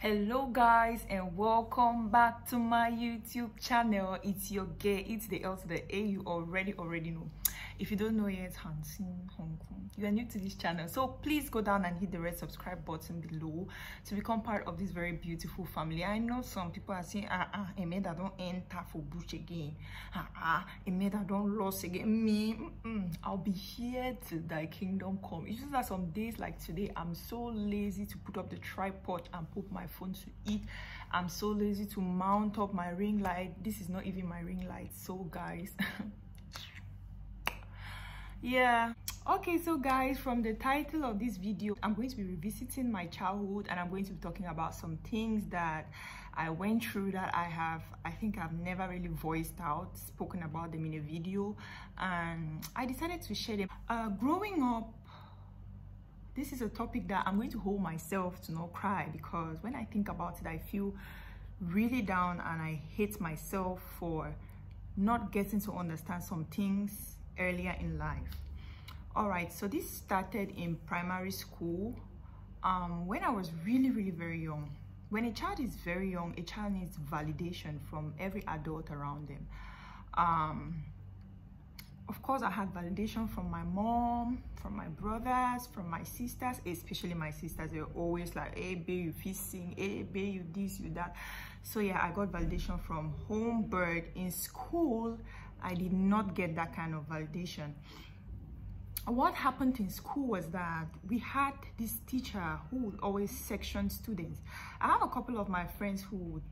Hello guys, and welcome back to my YouTube channel. It's your girl, it's the L to the A. You already know. If you don't know yet, Hansin Hong Kong, you are new to this channel, so please go down and hit the red subscribe button below to become part of this very beautiful family. I know some people are saying a man that don't enter for bush again, a man that don't lose again. Me, I'll be here till thy kingdom come. It's just that some days like today I'm so lazy to put up the tripod and put my phone to eat. I'm so lazy to mount up my ring light. This is not even my ring light, so guys. Yeah, okay, so guys, from the title of this video, I'm going to be revisiting my childhood, and I'm going to be talking about some things that I went through that I think I've never really voiced out, spoken about them in a video, and I decided to share them. Growing up, this is a topic that I'm going to hold myself to not cry, because when I think about it, I feel really down and I hate myself for not getting to understand some things earlier in life. All right, so this started in primary school when I was really very young. When a child is very young, a child needs validation from every adult around them. Of course, I had validation from my mom, from my brothers, from my sisters, especially my sisters. They were always like, hey babe, you feel sing, hey babe, you this, you that. So yeah, I got validation from home, but in school I did not get that kind of validation. What happened in school was that we had this teacher who would always section students. I have a couple of my friends who would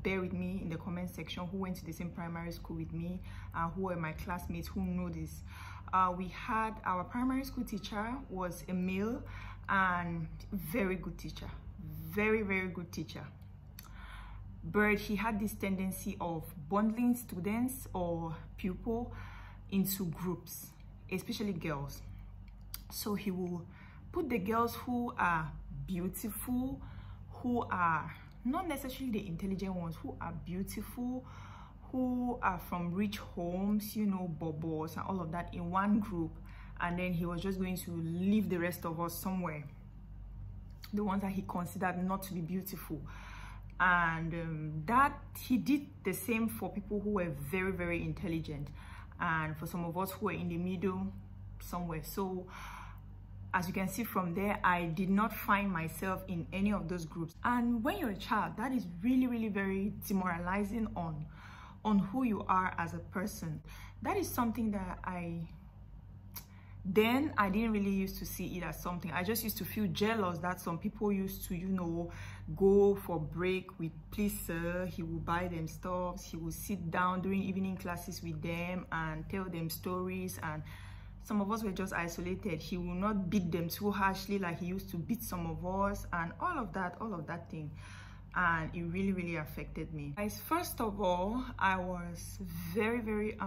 bear with me in the comment section, who went to the same primary school with me, who were my classmates, who know this. We had our primary school teacher was a male and very good teacher, very good teacher. But he had this tendency of bundling students or pupil into groups, especially girls. So he will put the girls who are beautiful, who are not necessarily the intelligent ones, who are beautiful, who are from rich homes, you know, bobos and all of that, in one group, and then he was just going to leave the rest of us somewhere, the ones that he considered not to be beautiful. And that he did the same for people who were very intelligent, and for some of us who were in the middle somewhere. So as you can see from there, I did not find myself in any of those groups. And when you're a child, that is really very demoralizing on who you are as a person. That is something that I didn't really used to see it as something. I just used to feel jealous that some people used to, you know, go for break with please sir. He will buy them stuff, he will sit down during evening classes with them and tell them stories, and some of us were just isolated. He will not beat them too harshly like he used to beat some of us, and all of that thing. And it really affected me. Guys, first of all, I was very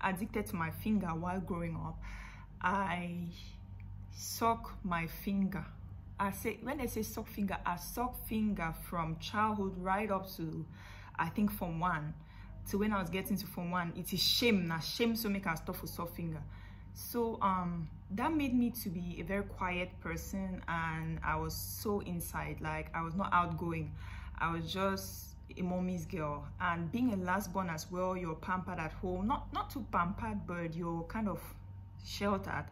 addicted to my finger while growing up. I suck my finger. When I say suck finger, I suck finger from childhood right up to, I think, Form 1. So when I was getting to Form 1, it is shame. Now shame so make us stop for suck finger. So that made me to be a very quiet person, and I was so inside. Like, I was not outgoing. I was just a mommy's girl. And being a last born as well, you're pampered at home. Not too pampered, but you're kind of sheltered,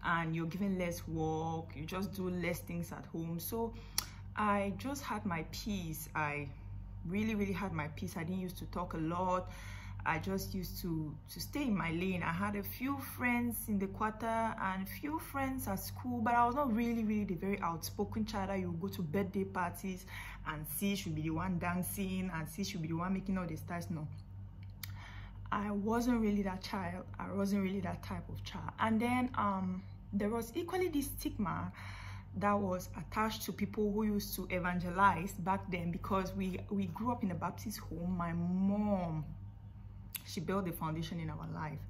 and you're given less work, you just do less things at home. So I just had my peace. I really had my peace. I didn't used to talk a lot. I just used to stay in my lane. I had a few friends in the quarter and few friends at school, but I was not really the very outspoken child that you go to birthday parties and see should be the one dancing and see should be the one making all the stars. No, I wasn't really that child. I wasn't really that type of child. And then there was equally this stigma that was attached to people who used to evangelize back then, because we grew up in a Baptist home. My mom, she built the foundation in our life.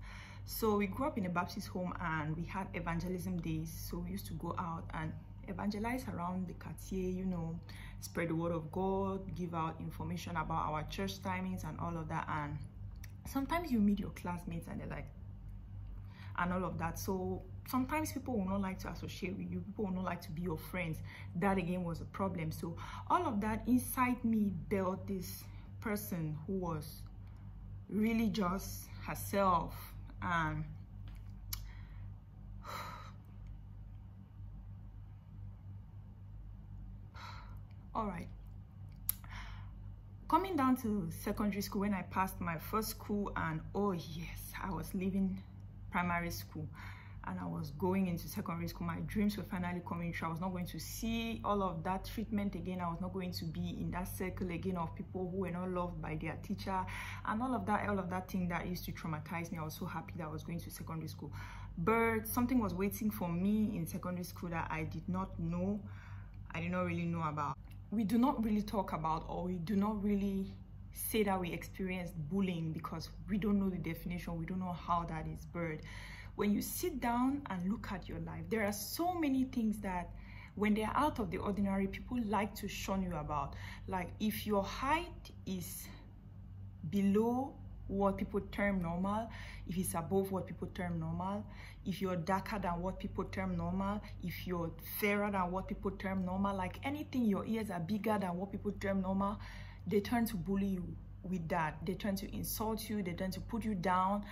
So we grew up in a Baptist home, and we had evangelism days. So we used to go out and evangelize around the quartier, you know, spread the word of God, give out information about our church timings and all of that. And sometimes you meet your classmates and they're like, and all of that. So sometimes people will not like to associate with you, people will not like to be your friends. That again was a problem. So all of that inside me built this person who was really just herself. And all right, coming down to secondary school, when I passed my first school, and oh yes, I was leaving primary school and I was going into secondary school. My dreams were finally coming true. I was not going to see all of that treatment again. I was not going to be in that circle again of people who were not loved by their teacher and all of that thing that used to traumatize me. I was so happy that I was going to secondary school, but something was waiting for me in secondary school that I did not really know about. We do not really talk about, or we do not really say that we experienced bullying, because we don't know the definition. We don't know how that is birthed. When you sit down and look at your life, there are so many things that when they're out of the ordinary, people like to shun you about. Like if your height is below what people term normal, if it's above what people term normal, if you're darker than what people term normal, if you're fairer than what people term normal, like anything, your ears are bigger than what people term normal, they turn to bully you with that. They turn to insult you, they turn to put you down,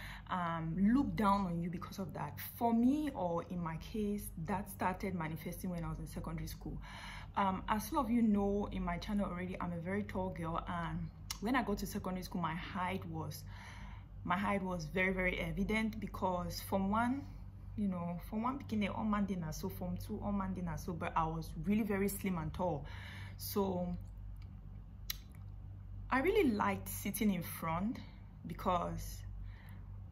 look down on you because of that. For me, or in my case, that started manifesting when I was in secondary school. As some of you know in my channel already, I'm a very tall girl, and when I got to secondary school, my height was very, very evident, because from one beginning, all man dinner, so from two, all man dinner, so, but I was really very slim and tall. So I really liked sitting in front, because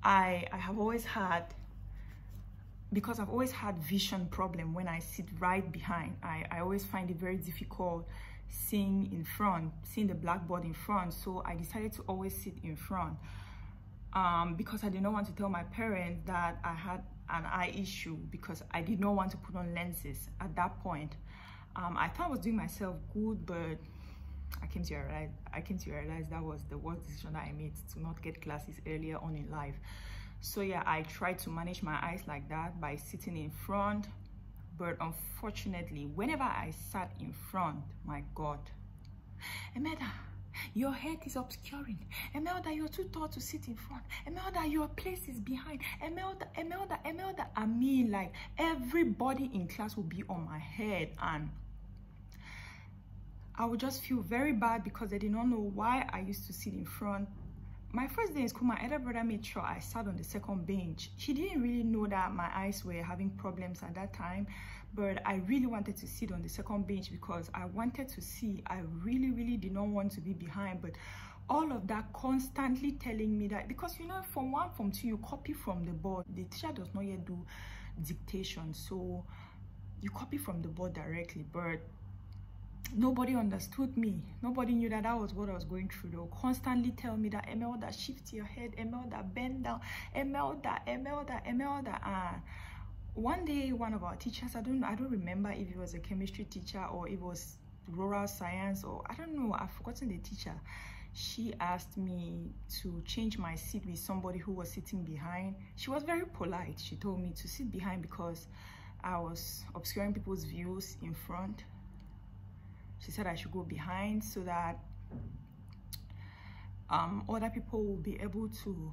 I've always had vision problem when I sit right behind. I always find it very difficult seeing in front, seeing the blackboard in front. So I decided to always sit in front, because I did not want to tell my parents that I had an eye issue, because I did not want to put on lenses at that point. I thought I was doing myself good, but I came to realize that was the worst decision that I made, to not get glasses earlier on in life. So yeah, I tried to manage my eyes like that by sitting in front. But unfortunately, whenever I sat in front, my God, Emelda, your head is obscuring. Emelda, you're too tall to sit in front. Emelda, your place is behind. Emelda. I mean, like, everybody in class will be on my head, and I would just feel very bad because they did not know why I used to sit in front. My first day in school, my elder brother made sure I sat on the second bench. He didn't really know that my eyes were having problems at that time, but I really wanted to sit on the second bench because I wanted to see. I really did not want to be behind, but all of that constantly telling me that, because you know, from 1, from 2, you copy from the board. The teacher does not yet do dictation, so you copy from the board directly, but nobody understood me. Nobody knew that that was what I was going through. They would constantly tell me that, Emelda, shift your head, Emelda, bend down, Emelda. One day, one of our teachers, I don't remember if it was a chemistry teacher or it was rural science, or I don't know, I've forgotten the teacher. She asked me to change my seat with somebody who was sitting behind. She was very polite. She told me to sit behind because I was obscuring people's views in front. She said I should go behind so that other people will be able to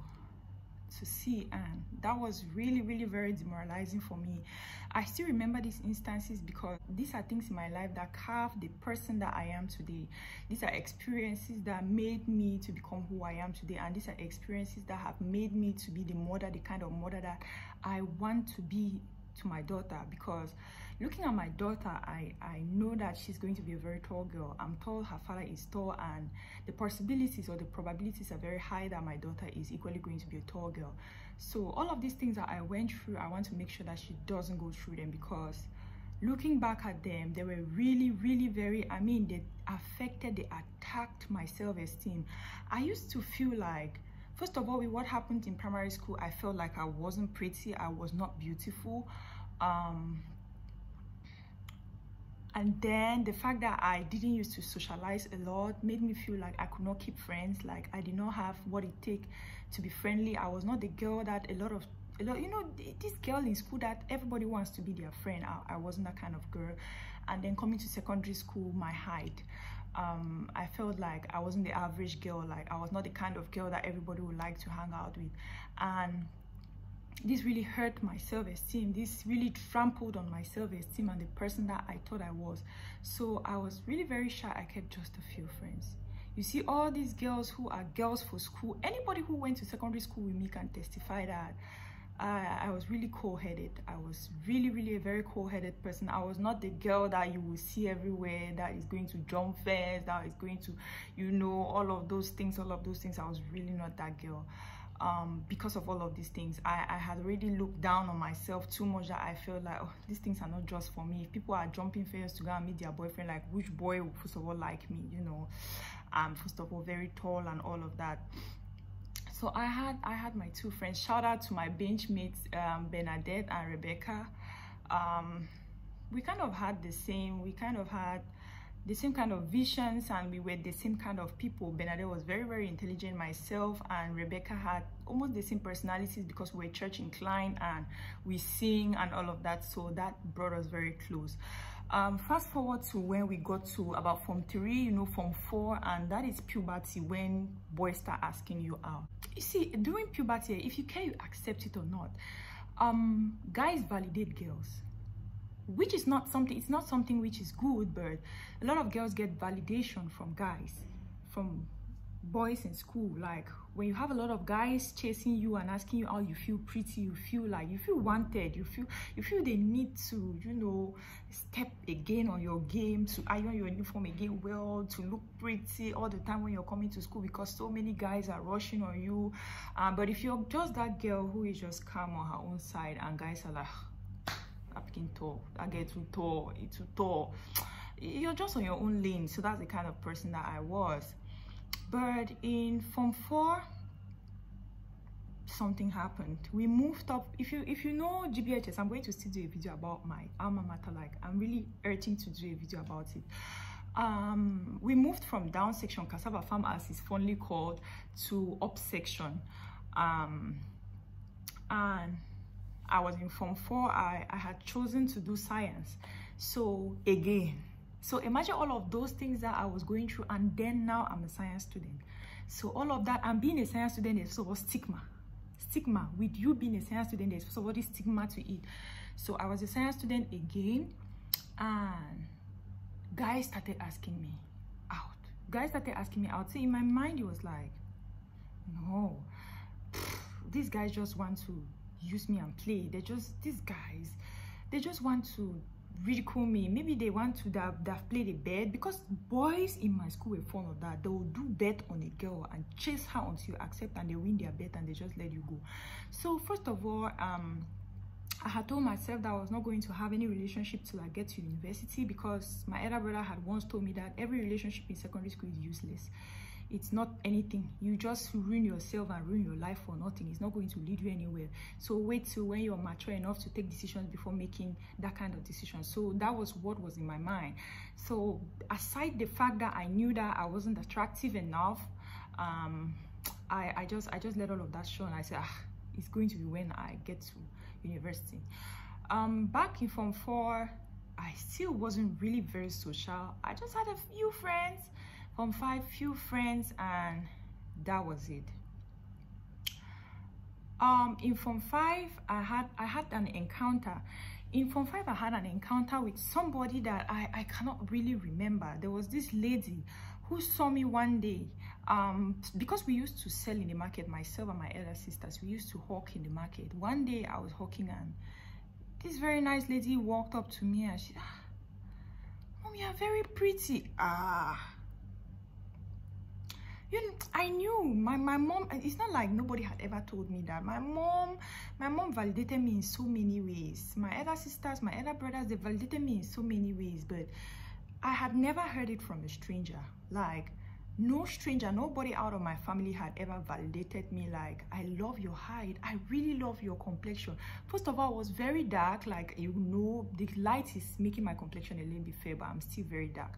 see, and that was really very demoralizing for me. I still remember these instances because these are things in my life that carved the person that I am today. These are experiences that made me to become who I am today, and these are experiences that have made me to be the mother, the kind of mother that I want to be to my daughter. Because looking at my daughter, I know that she's going to be a very tall girl. I'm tall, her father is tall, and the possibilities or the probabilities are very high that my daughter is equally going to be a tall girl. So all of these things that I went through, I want to make sure that she doesn't go through them, because looking back at them, they were really very, I mean, they affected, they attacked my self-esteem. I used to feel like, first of all, with what happened in primary school, I felt like I wasn't pretty, I was not beautiful. And then the fact that I didn't used to socialize a lot made me feel like I could not keep friends, like I did not have what it takes to be friendly. I was not the girl that a lot of you know, this girl in school that everybody wants to be their friend. I wasn't that kind of girl. And then coming to secondary school, my height, I felt like I wasn't the average girl. Like, I was not the kind of girl that everybody would like to hang out with. And this really hurt my self-esteem. This really trampled on my self-esteem and the person that I thought I was. So I was really very shy. I kept just a few friends. You see, all these girls who are girls for school, anybody who went to secondary school with me can testify that I was really cold-headed. I was really a very cold-headed person. I was not the girl that you will see everywhere, that is going to jump fence, that is going to, you know, all of those things. I was really not that girl. Because of all of these things, I had already looked down on myself too much, that I felt like, oh, these things are not just for me. If people are jumping fence to go and meet their boyfriend, like, which boy will first of all like me, you know? First of all, very tall and all of that. So I had my two friends. Shout out to my bench mates, Bernadette and Rebecca. We kind of had the same kind of visions, and we were the same kind of people. Bernadette was very intelligent, myself and Rebecca had almost the same personalities because we were church inclined and we sing and all of that. So that brought us very close. Fast forward to when we got to about Form 3, you know, Form 4, and that is puberty, when boys start asking you out. You see, during puberty, if you care, you accept it or not. Guys validate girls, which is not something, it's not something which is good, but a lot of girls get validation from guys, from boys in school. Like, when you have a lot of guys chasing you and asking you how you feel pretty, you feel wanted, you feel they need to, you know, step again on your game, to iron your uniform again well, to look pretty all the time when you're coming to school, because so many guys are rushing on you. But if you're just that girl who is just calm on her own side, and guys are like, I'm tall, I get too tall, it's too tall, you're just on your own lane. So that's the kind of person that I was. But in Form 4, something happened. We moved up. If you know GBHS, I'm going to still do a video about my alma mater. Like, I'm really urging to do a video about it. We moved from down section, Cassava Farm as it's fondly called, to up section. And I was in Form 4. I had chosen to do science. So again, so imagine all of those things that I was going through, and then now I'm a science student. So all of that, and being a science student, there's first of all stigma. With you being a science student, there's first of all this stigma to it. So I was a science student again, and guys started asking me out. So in my mind, it was like, no, these guys just want to use me and play. They just want to ridicule me. Maybe they want to have played a bet, because boys in my school were fond of that. They will do bet on a girl and chase her until you accept, and they win their bet and they just let you go. So first of all, I had told myself that I was not going to have any relationship till I get to university, because my elder brother had once told me that every relationship in secondary school is useless. It's not anything. You just ruin yourself and ruin your life for nothing. It's not going to lead you anywhere. So wait till when you're mature enough to take decisions before making that kind of decision. So that was what was in my mind. So aside the fact that I knew that I wasn't attractive enough, I just let all of that show, and I said, it's going to be when I get to university. Back in Form 4, I still wasn't really very social. I just had a few friends. Form 5, few friends, and that was it. In Form 5, I had an encounter. In Form 5, I had an encounter with somebody that I cannot really remember. There was this lady who saw me one day. Because we used to sell in the market, myself and my elder sisters, we used to hawk in the market. One day I was hawking, and this very nice lady walked up to me, and she said, "Mom, you are very pretty." You know, I knew my mom. It's not like nobody had ever told me that. My mom validated me in so many ways. My elder sisters, my elder brothers, they validated me in so many ways, but I had never heard it from a stranger. Like, no stranger, nobody out of my family had ever validated me. Like, I love your height, I really love your complexion. First of all, I was very dark. Like, you know, the light is making my complexion a little bit fair, but I'm still very dark.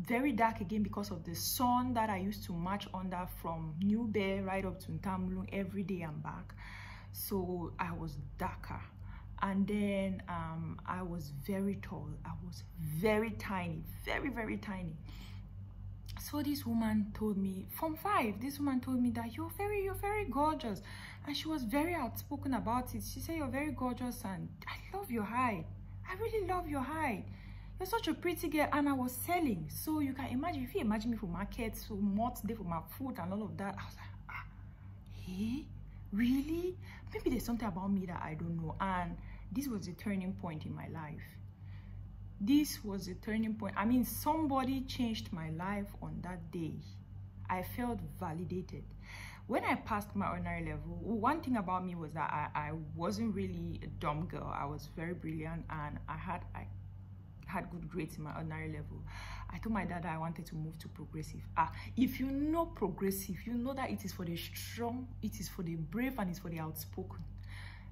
very dark again because of the sun that I used to march under from New Bear right up to Ntamulung every day and back. So I was darker. And then I was very tall. I was very tiny, very tiny. So this woman told me, Form 5, this woman told me that you're very gorgeous. And she was very outspoken about it. She said, you're very gorgeous and I love your height. I really love your height. You're such a pretty girl. And I was selling. So you can imagine, if you imagine me for market, so much day for my food and all of that. I was like, hey, really? Maybe there's something about me that I don't know. And this was a turning point in my life. This was a turning point. I mean, somebody changed my life on that day. I felt validated. When I passed my ordinary level, one thing about me was that I wasn't really a dumb girl. I was very brilliant and I had good grades in my ordinary level. I told my dad that I wanted to move to progressive. If you know progressive, you know that it is for the strong, it is for the brave, and it's for the outspoken.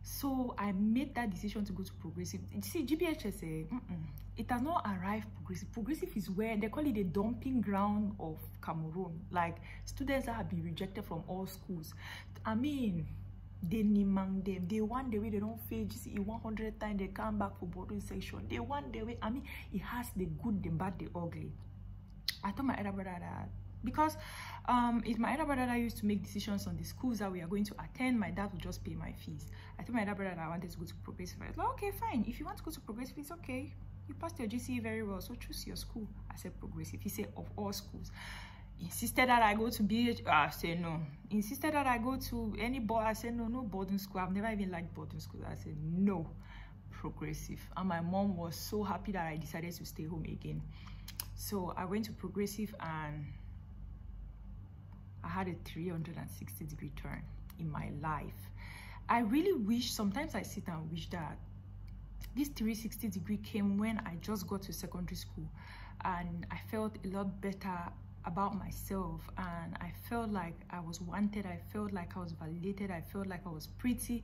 So I made that decision to go to progressive. You see, GBHS, it has not arrived progressive. Progressive is where they call it the dumping ground of Cameroon. Like students that have been rejected from all schools. I mean, they nimang them. They want the way they don't fail GCE 100 times. They come back for boarding section. They want the way. I mean, it has the good, the bad, the ugly. I told my elder brother that because it's my elder brother that used to make decisions on the schools that we are going to attend. My dad would just pay my fees. I told my elder brother that I wanted to go to progressive. I was like, okay, fine. If you want to go to progressive, it's okay. You passed your GCE very well, so choose your school. I said progressive. He said of all schools. Insisted that I go to BH. I said no. Insisted that I go to any board. I said no boarding school. I've never even liked boarding school. I said no, progressive. And my mom was so happy that I decided to stay home again. So I went to progressive and I had a 360-degree turn in my life. I really wish, sometimes I sit and wish that this 360-degree came when I just got to secondary school and I felt a lot better about myself and I felt like I was wanted. I felt like I was validated. I felt like I was pretty.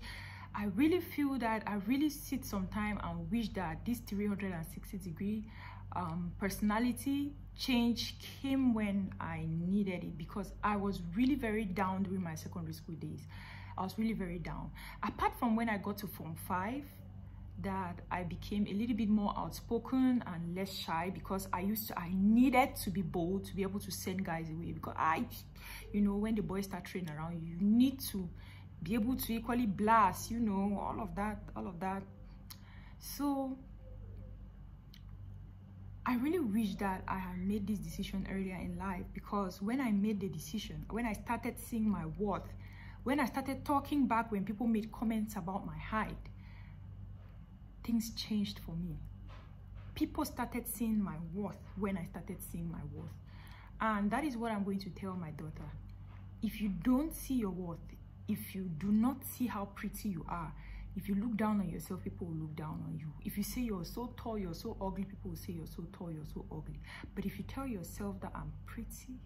I really feel that I really sit sometime and wish that this 360-degree personality change came when I needed it, because I was really very down during my secondary school days. I was really very down. Apart from when I got to Form 5, that I became a little bit more outspoken and less shy, because I needed to be bold to be able to send guys away, because you know, when the boys start training around you, you need to be able to equally blast, you know, all of that. So I really wish that I had made this decision earlier in life, because when I made the decision, when I started seeing my worth, when I started talking back when people made comments about my height, things changed for me. People started seeing my worth when I started seeing my worth. And that is what I'm going to tell my daughter. If you don't see your worth, if you do not see how pretty you are, if you look down on yourself, people will look down on you. If you say you're so tall, you're so ugly, people will say you're so tall, you're so ugly. But if you tell yourself that I'm pretty,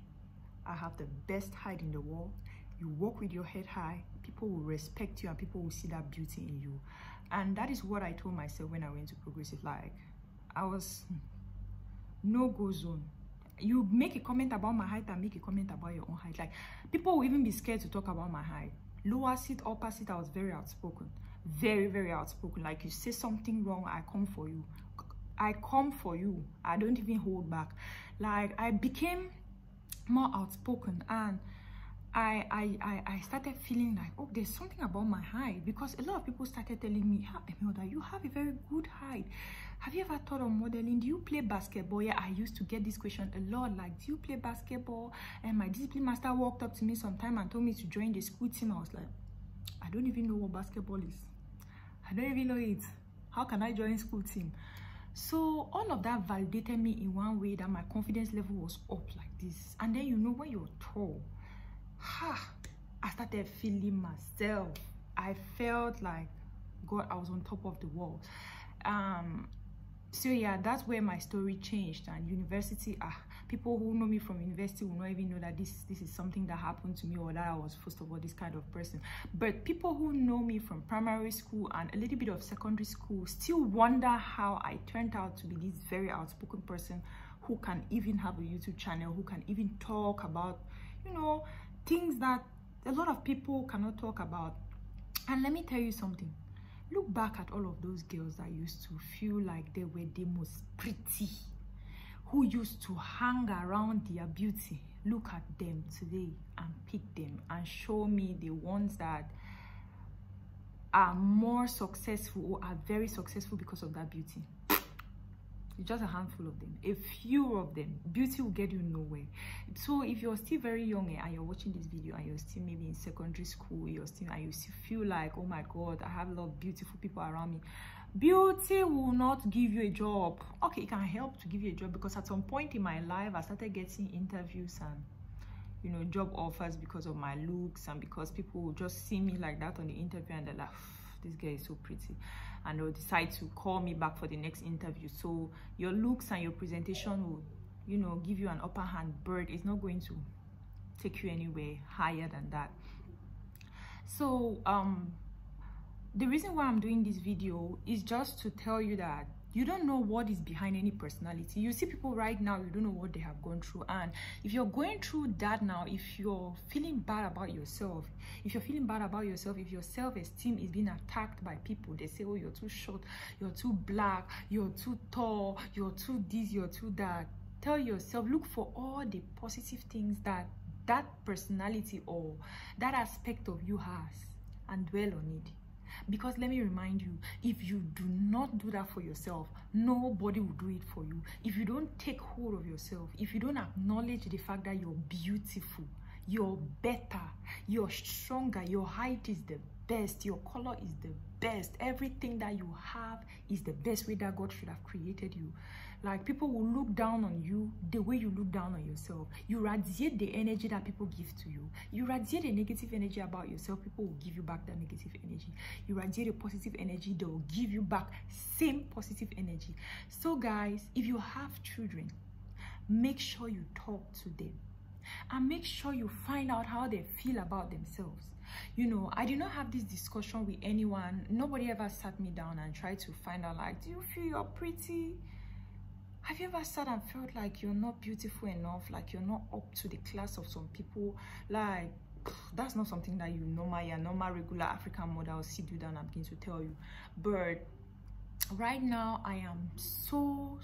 I have the best height in the world, you walk with your head high, people will respect you and people will see that beauty in you. And that is what I told myself when I went to progressive. Like, I was no-go zone. You make a comment about my height and make a comment about your own height. Like, people will even be scared to talk about my height. Lower seat, upper seat, I was very outspoken. Very outspoken. Like, you say something wrong, I come for you. I come for you. I don't even hold back. Like, I became more outspoken, and I started feeling like, oh, there's something about my height, because a lot of people started telling me, Imelda, you have a very good height. Have you ever thought of modeling? Do you play basketball? Yeah, I used to get this question a lot, like, do you play basketball? And my discipline master walked up to me sometime and told me to join the school team. I was like, I don't even know what basketball is. I don't even know it. How can I join school team? So all of that validated me in one way, that my confidence level was up like this. And then, you know, when you're tall, I started feeling myself. I felt like, God, I was on top of the world. So yeah, that's where my story changed. And university, people who know me from university will not even know that this is something that happened to me, or that I was first of all this kind of person. But people who know me from primary school and a little bit of secondary school still wonder how I turned out to be this very outspoken person who can even have a YouTube channel, who can even talk about, you know, things that a lot of people cannot talk about. And let me tell you something. Look back at all of those girls that used to feel like they were the most pretty, who used to hang around their beauty. Look at them today and pick them and show me the ones that are more successful or are very successful because of that beauty. It's just a handful of them, a few of them. Beauty will get you nowhere. So if you're still very young and you're watching this video and you're still maybe in secondary school, and you still feel like, oh my God, I have a lot of beautiful people around me. Beauty will not give you a job. Okay, it can help to give you a job, because at some point in my life I started getting interviews and, you know, job offers because of my looks, and because people will just see me like that on the interview and they're like, this girl is so pretty, and they'll decide to call me back for the next interview. So your looks and your presentation will, you know, give you an upper hand. Bird is not going to take you anywhere higher than that. So the reason why I'm doing this video is just to tell you that you don't know what is behind any personality. You see people right now, you don't know what they have gone through. And if you're going through that now, if you're feeling bad about yourself, if your self-esteem is being attacked by people, they say, oh, you're too short, you're too black, you're too tall, you're too this, you're too that. Tell yourself, look for all the positive things that that personality or that aspect of you has, and dwell on it. Because let me remind you, if you do not do that for yourself, nobody will do it for you. If you don't take hold of yourself, if you don't acknowledge the fact that you're beautiful, you're better, you're stronger, your height is the best, your color is the best, everything that you have is the best way that God should have created you. Like, people will look down on you the way you look down on yourself. You radiate the energy that people give to you. You radiate a negative energy about yourself, people will give you back that negative energy. You radiate a positive energy, they will give you back same positive energy. So guys, if you have children, make sure you talk to them and make sure you find out how they feel about themselves. You know, I did not have this discussion with anyone. Nobody ever sat me down and tried to find out, like, do you feel you're pretty? Have you ever sat and felt like you're not beautiful enough, like you're not up to the class of some people? Like, that's not something that your normal regular African mother will sit you down and begin to tell you. But right now I am so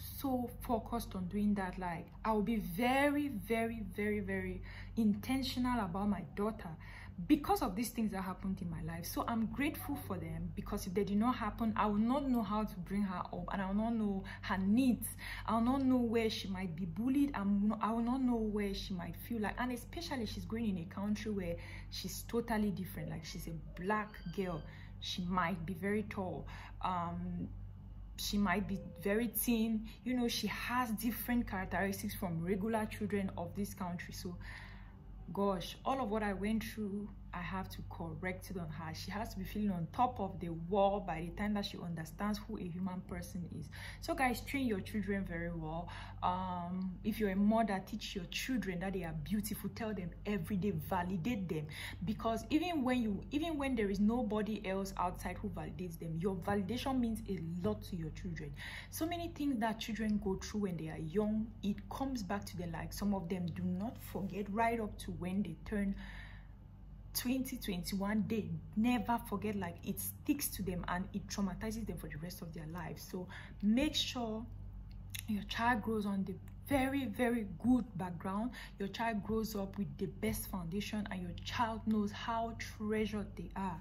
focused on doing that. Like, I will be very intentional about my daughter because of these things that happened in my life. So I'm grateful for them, because if they did not happen, I will not know how to bring her up, and I will not know her needs. I will not know where she might be bullied. I will not know where she might feel like, and especially she's going in a country where she's totally different. Like, she's a black girl, she might be very tall, she might be very thin, you know, she has different characteristics from regular children of this country. So gosh, all of what I went through, I have to correct it on her. She has to be feeling on top of the wall by the time that she understands who a human person is. So guys, train your children very well. If you're a mother, teach your children that they are beautiful. Tell them every day, validate them, because even when there is nobody else outside who validates them, your validation means a lot to your children. So many things that children go through when they are young, it comes back to them. Like, some of them do not forget right up to when they turn 20, 21, they never forget. Like, it sticks to them and it traumatizes them for the rest of their lives. So make sure your child grows on the very good background. Your child grows up with the best foundation, and your child knows how treasured they are.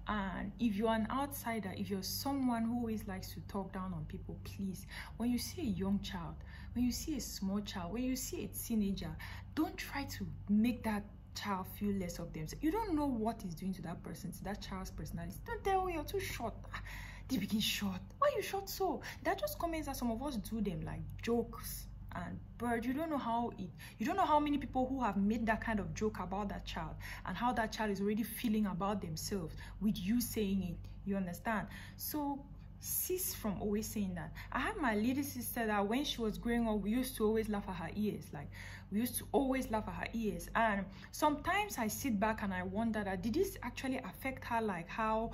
And if you're an outsider, if you're someone who always likes to talk down on people, please, when you see a young child, when you see a small child, when you see a teenager, don't try to make that child feel less of themselves. You don't know what is doing to that person, to that child's personality. Don't tell me you're too short. They begin short. Why are you short so? That just comments that some of us do them like jokes. And but you don't know how many people who have made that kind of joke about that child, and how that child is already feeling about themselves with you saying it. You understand? So cease from always saying that. I had my little sister that when she was growing up, we used to always laugh at her ears. Like, we used to always laugh at her ears. And sometimes I sit back and I wonder that, did this actually affect her like how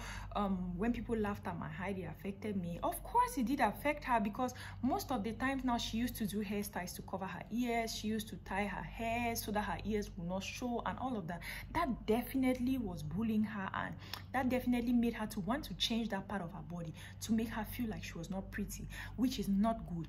when people laughed at my height, it affected me? Of course it did affect her, because most of the times now she used to do hairstyles to cover her ears. She used to tie her hair so that her ears would not show and all of that. That definitely was bullying her, and that definitely made her to want to change that part of her body to make her feel like she was not pretty, which is not good.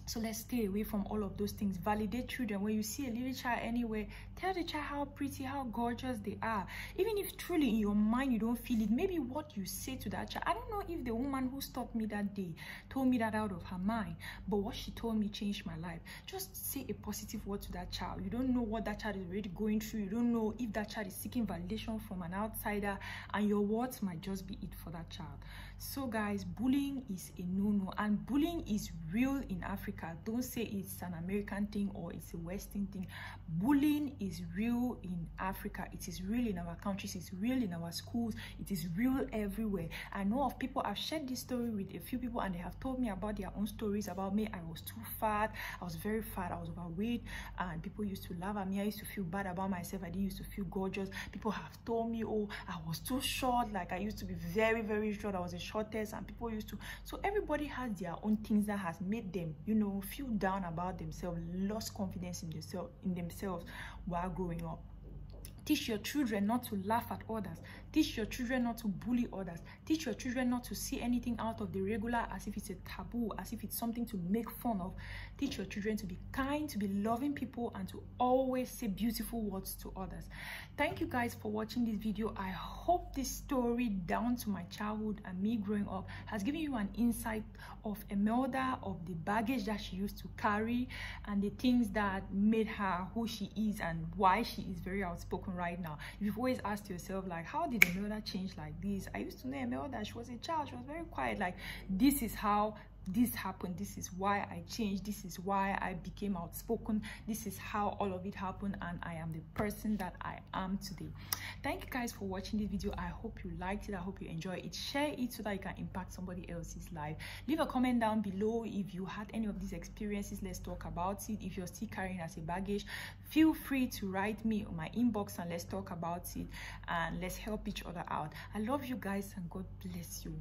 So let's stay away from all of those things. Validate children. When you see a little child anywhere, tell the child how pretty, how gorgeous they are. Even if truly in your mind you don't feel it, maybe what you say to that child. I don't know if the woman who stopped me that day told me that out of her mind, but what she told me changed my life. Just say a positive word to that child. You don't know what that child is already going through. You don't know if that child is seeking validation from an outsider, and your words might just be it for that child. So guys, bullying is a no-no, and bullying is real in Africa. Don't say it's an American thing or it's a Western thing. Bullying is real in Africa. It is real in our countries. It's real in our schools. It is real everywhere. I know of people, I've shared this story with a few people, and they have told me about their own stories about me. I was too fat. I was very fat. I was overweight, and people used to laugh at me. I used to feel bad about myself. I didn't used to feel gorgeous. People have told me, oh, I was too short. Like, I used to be very, very short. I was a shortest, and people used to. So everybody has their own things that has made them, you know, feel down about themselves, lost confidence in themselves while growing up. Teach your children not to laugh at others. Teach your children not to bully others. Teach your children not to see anything out of the regular as if it's a taboo, as if it's something to make fun of. Teach your children to be kind, to be loving people, and to always say beautiful words to others. Thank you guys for watching this video. I hope this story down to my childhood and me growing up has given you an insight of Imelda, of the baggage that she used to carry, and the things that made her who she is and why she is very outspoken right now. If you've always asked yourself, like, how did Imelda change like this? I used to know Imelda, she was a child, she was very quiet. Like, this is how this happened, this is why I changed, this is why I became outspoken, this is how all of it happened, and I am the person that I am today. Thank you guys for watching this video. I hope you liked it. I hope you enjoyed it. Share it so that you can impact somebody else's life. Leave a comment down below if you had any of these experiences. Let's talk about it. If you're still carrying as a baggage, feel free to write me on my inbox and let's talk about it, and let's help each other out. I love you guys, and God bless you.